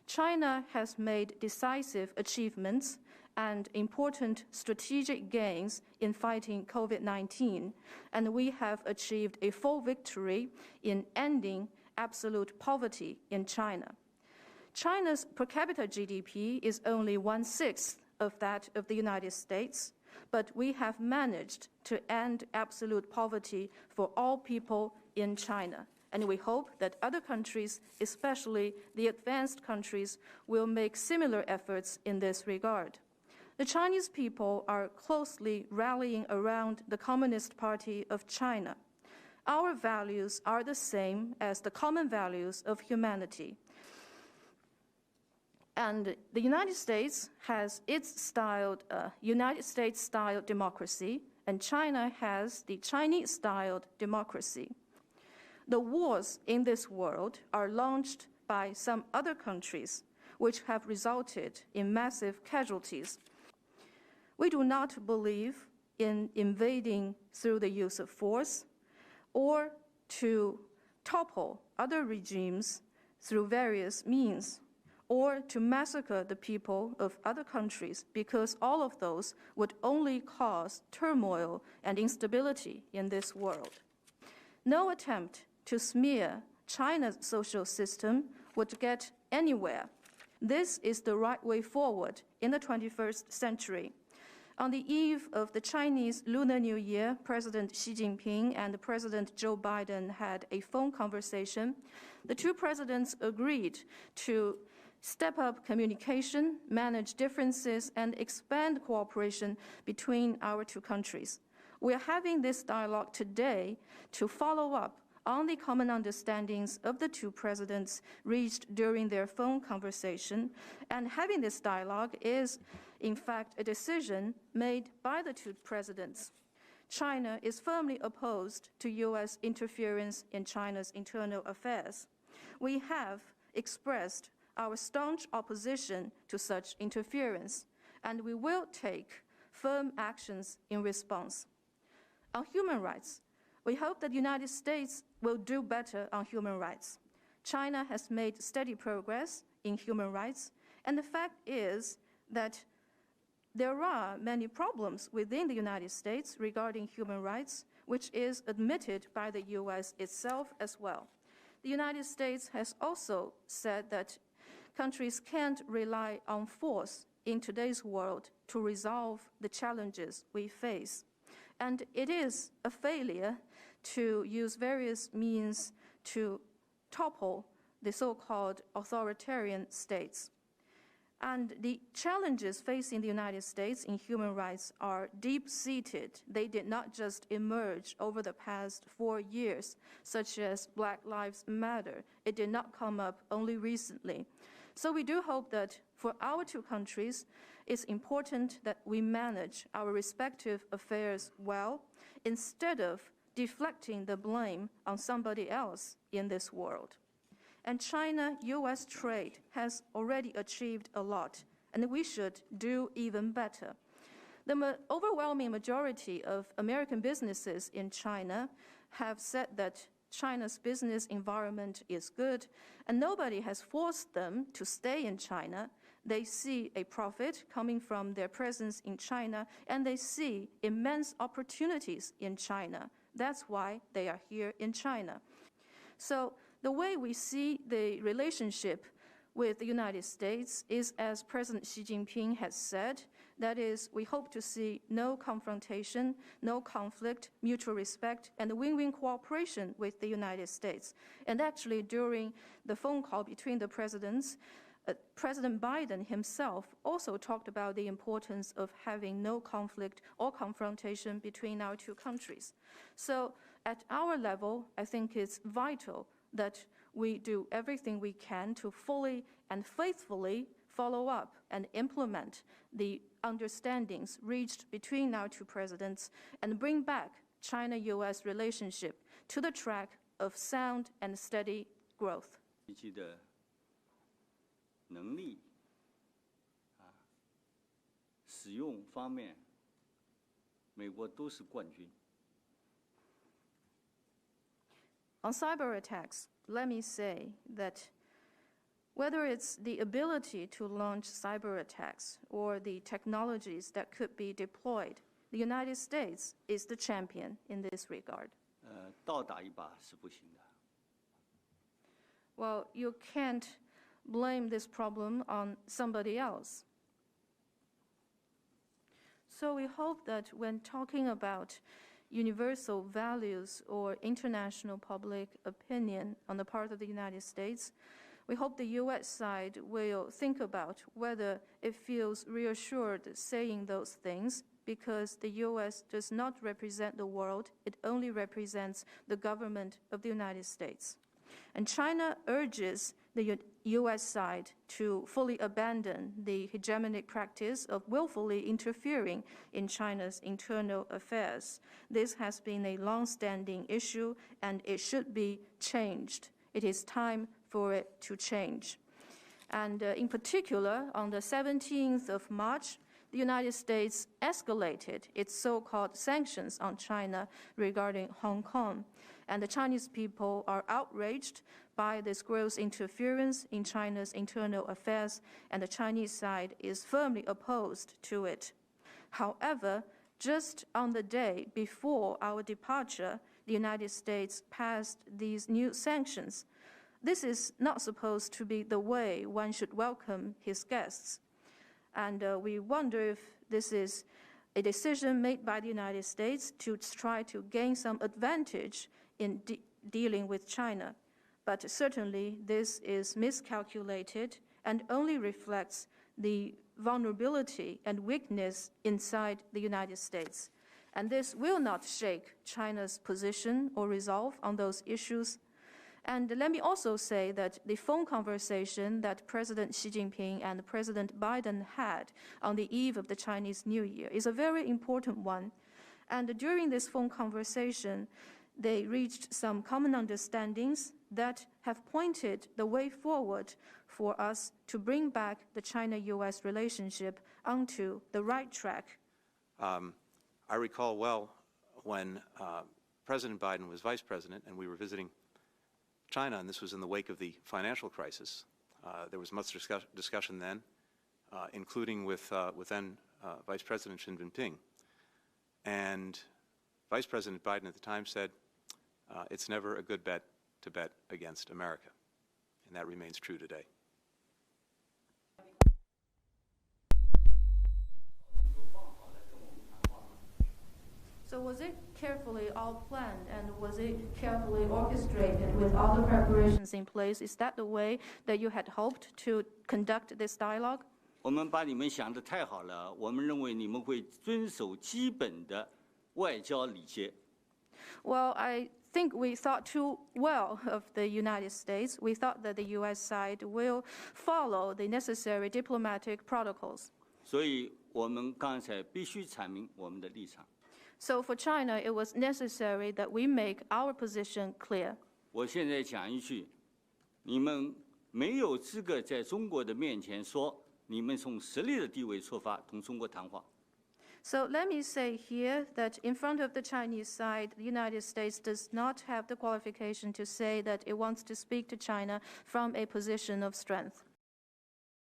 China has made decisive achievements and important strategic gains in fighting COVID-19, and we have achieved a full victory in ending absolute poverty in China. China's per capita GDP is only 1/6 of that of the United States, but we have managed to end absolute poverty for all people in China. And we hope that other countries, especially the advanced countries, will make similar efforts in this regard. The Chinese people are closely rallying around the Communist Party of China. Our values are the same as the common values of humanity. And the United States has its United States-style democracy, and China has the Chinese-styled democracy. The wars in this world are launched by some other countries, which have resulted in massive casualties. We do not believe in invading through the use of force or to topple other regimes through various means, or to massacre the people of other countries, because all of those would only cause turmoil and instability in this world. No attempt to smear China's social system would get anywhere. This is the right way forward in the 21st century. On the eve of the Chinese Lunar New Year, President Xi Jinping and President Joe Biden had a phone conversation. The two presidents agreed to step up communication, manage differences, and expand cooperation between our two countries. We are having this dialogue today to follow up on the common understandings of the two presidents reached during their phone conversation, and having this dialogue is, in fact, a decision made by the two presidents. China is firmly opposed to U.S. interference in China's internal affairs. We have expressed our staunch opposition to such interference, and we will take firm actions in response. On human rights, we hope that the United States will do better on human rights. China has made steady progress in human rights, and the fact is that there are many problems within the United States regarding human rights, which is admitted by the U.S. itself as well. The United States has also said that countries can't rely on force in today's world to resolve the challenges we face. And it is a failure to use various means to topple the so-called authoritarian states. And the challenges facing the United States in human rights are deep-seated. They did not just emerge over the past 4 years, such as Black Lives Matter. It did not come up only recently. So we do hope that for our two countries, it's important that we manage our respective affairs well, instead of deflecting the blame on somebody else in this world. And China-US trade has already achieved a lot, and we should do even better. The overwhelming majority of American businesses in China have said that China's business environment is good, and nobody has forced them to stay in China. They see a profit coming from their presence in China, and they see immense opportunities in China. That's why they are here in China. So the way we see the relationship with the United States is, as President Xi Jinping has said, that is, we hope to see no confrontation, no conflict, mutual respect, and win-win cooperation with the United States. And actually, during the phone call between the presidents, President Biden himself also talked about the importance of having no conflict or confrontation between our two countries. So at our level, I think it's vital that we do everything we can to fully and faithfully follow up and implement the understandings reached between our two presidents and bring back China-US relationship to the track of sound and steady growth. 能力使用方面，美国都是冠军。 On cyber attacks, let me say that Whether it's the ability to launch cyber attacks or the technologies that could be deployed, the United States is the champion in this regard. 倒打一把是不行的。Well, you can't blame this problem on somebody else. So we hope that when talking about universal values or international public opinion on the part of the United States, we hope the U.S. side will think about whether it feels reassured saying those things, because the U.S. does not represent the world, it only represents the government of the United States. And China urges the U.S. side to fully abandon the hegemonic practice of willfully interfering in China's internal affairs. This has been a long-standing issue, and it should be changed. It is time for it to change. And in particular, on the 17th of March, the United States escalated its so-called sanctions on China regarding Hong Kong. And the Chinese people are outraged by this gross interference in China's internal affairs, and the Chinese side is firmly opposed to it. However, just on the day before our departure, the United States passed these new sanctions. This is not supposed to be the way one should welcome his guests. And we wonder if this is a decision made by the United States to try to gain some advantage in dealing with China. But certainly this is miscalculated and only reflects the vulnerability and weakness inside the United States. And this will not shake China's position or resolve on those issues. And let me also say that the phone conversation that President Xi Jinping and President Biden had on the eve of the Chinese New Year is a very important one. And during this phone conversation, they reached some common understandings that have pointed the way forward for us to bring back the China-U.S. relationship onto the right track. I recall well when President Biden was vice president and we were visiting China, and this was in the wake of the financial crisis. There was much discussion then, including with then Vice President Xi Jinping. And Vice President Biden at the time said, it's never a good bet to bet against America. And that remains true today. So was it carefully all planned, and was it carefully orchestrated with all the preparations in place? Is that the way that you had hoped to conduct this dialogue? 我们把你们想得太好了，我们认为你们会遵守基本的外交礼节。 Well, I think we thought too well of the United States. We thought that the U.S. side will follow the necessary diplomatic protocols. 所以我们刚才必须阐明我们的立场。 So for China, it was necessary that we make our position clear. 我现在讲一句，你们没有资格在中国的面前说你们从实力的地位出发同中国谈话。 So let me say here that in front of the Chinese side, the United States does not have the qualification to say that it wants to speak to China from a position of strength.